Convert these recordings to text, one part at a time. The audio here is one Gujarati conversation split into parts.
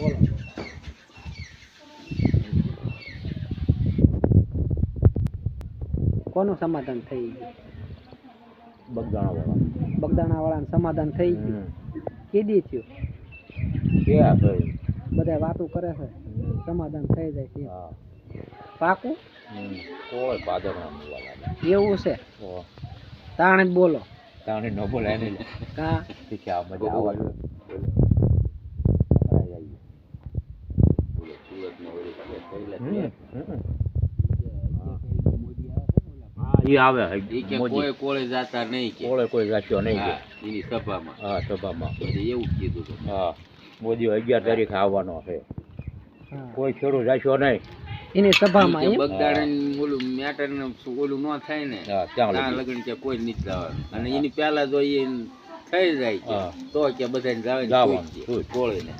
બોલો કોનું સમાધાન થઈ ગયું? બગદાણા વાળાનું સમાધાન થઈ ગયું. કીધી થયું બધા વાતો કરે છે સમાધાન થઈ જાય છે પાકું એવું છે તાણે જ બોલો તાણે ન બોલાય ને કા શીખ્યા મજા આવવા આવે કોઈ કોળે જાતા નહીં કોઈ જાત્યો નહીં એની સભામાં સભામાં એવું કીધું હા મોદી 11 તારીખે આવવાનો છે કોઈ ખેડૂત જાચ્યો નહીં એની સભામાં બગદાણા ઓલું મેટર ઓલું ન થાય ને ત્યાં લગન કે કોઈ નથી જવાનું અને એની પહેલા જો એ થઈ જાય તો કે બધાને જવાનું કોળે ને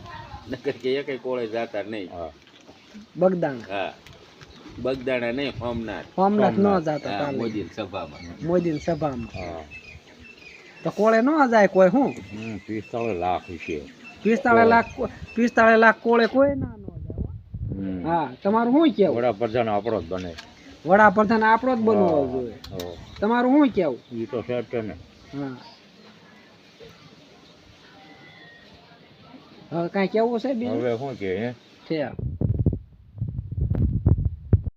નકર કે એકે કોળે જાતા નહીં બગદાણા હા બગદાણા નહીં સોમનાથ ન જાતા મોદી સભામાં તો કોળે ન જાય કોઈ હું 45 લાખ છે 45 લાખ કોળે કોઈ ના ન જાય હા તમારું શું કેવું વડાપ્રધાન આપણો જ બને વડાપ્રધાન આપણો જ બનવો જોઈએ તમારું શું કેવું એ તો સેટ છે ને હા હવે કાંઈ કેવું છે હવે શું કે છે